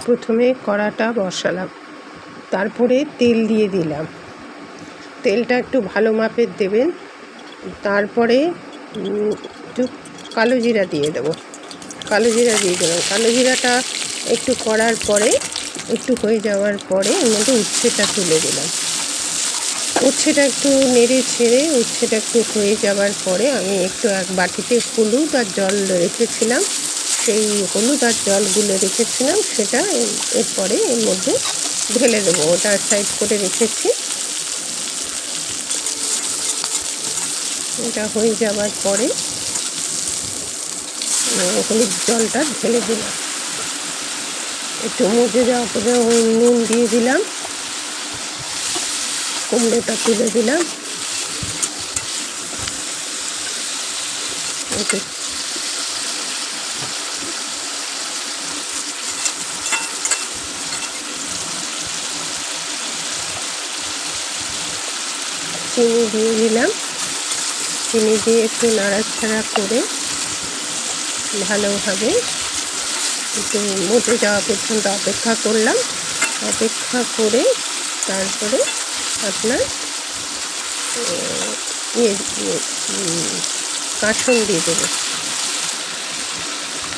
প্রথমে কড়াটা বসালাম, তারপরে তেল দিয়ে দিলাম। তেলটা একটু ভালো মাপের দেবেন। তারপরে একটু কালো জিরা দিয়ে দেবো। কালো জিরা দিয়ে দিলাম। কালো জিরাটা একটু করার পরে, একটু হয়ে যাওয়ার পরে এর মধ্যে উচ্ছেটা তুলে দিলাম। উচ্ছেটা একটু নেড়ে ছেড়ে উচ্ছেটা একটু হয়ে যাওয়ার পরে আমি একটু এক বাটিতে হলুদ আর জল রেখেছিলাম, সেই হলুদ আর জলগুলো রেখেছিলাম সেটা এরপরে এর মধ্যে ঢেলে দেবো। ওটা সাইড করে রেখেছি। এটা হয়ে যাওয়ার পরে হলুদ জলটা ঢেলে দিলাম। একটু মজে যাওয়ার পরে নুন দিয়ে দিলাম। কুমড়োটা তুলে দিলাম। চিনি দিয়ে দিলাম। চিনি দিয়ে একটু নাড়াচাড়া করে ভালোভাবে একটু মজে যাওয়া পর্যন্ত অপেক্ষা করলাম। অপেক্ষা করে তারপরে আপনার কাসুন্দি দেবো।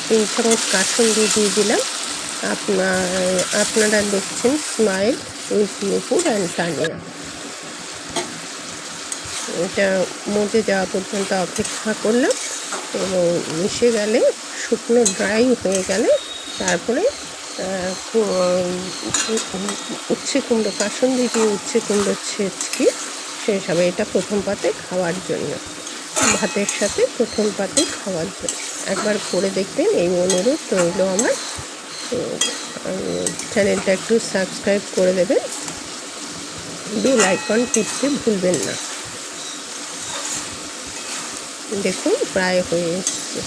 3 চামচ কাসুন্দি দিয়ে দিলাম। আপনারা দেখছেন smile with Nupur and Tania. এটা মজে যাওয়া পর্যন্ত অপেক্ষা করলাম এবং মিশে গেলে, শুকনো ড্রাই হয়ে গেলে তারপরে উচ্ছে কুমড়ো, কাসুন্দি দিয়ে উচ্ছে কুমড়ো ছেঁচকি শেষ হবে। এটা প্রথম পাতে খাওয়ার জন্য, ভাতের সাথে প্রথম পাতে খাওয়ার জন্য একবার করে দেখবেন, এই অনুরোধ রইল আমার। চ্যানেলটা একটু সাবস্ক্রাইব করে দেবেন, বেল আইকন টিপতে ভুলবেন না। দেখুন প্রায় হয়ে এসছে।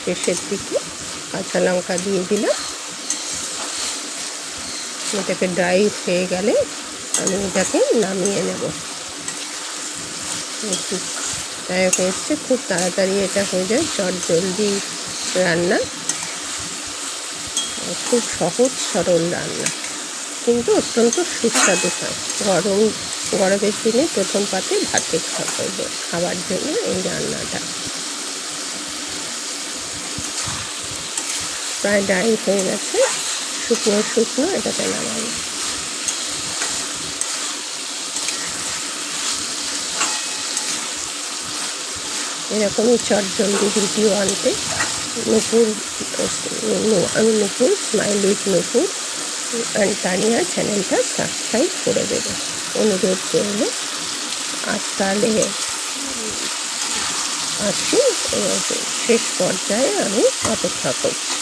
শেষের দিকে কাঁচা লঙ্কা দিয়ে দিলাম। এটাকে ড্রাই হয়ে গেলে আমি এটাকে নামিয়ে নেব। প্রায় হয়ে এসছে। খুব তাড়াতাড়ি এটা হয়ে যায়, চটজলদি রান্না, খুব সহজ সরল রান্না, কিন্তু অত্যন্ত সুস্বাদু হয়। গরমের দিনে প্রথম পাতে ভাতে খাওয়ার জন্য এই রান্নাটা। প্রায় ড্রাই হয়ে গেছে, শুকনো শুকনো এটাকে নামাবো। এরকমই চটজলদি ভিডিও আনতে আমি Nupur, smile with Nupur and Tania চ্যানেলটা সাবস্ক্রাইব করে দেবে, অনুরোধ রইল। আর তাহলে আসছি, শেষ পর্যায়ে আমি অপেক্ষা করছি।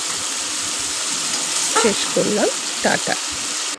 শেষ করলাম, টাটা।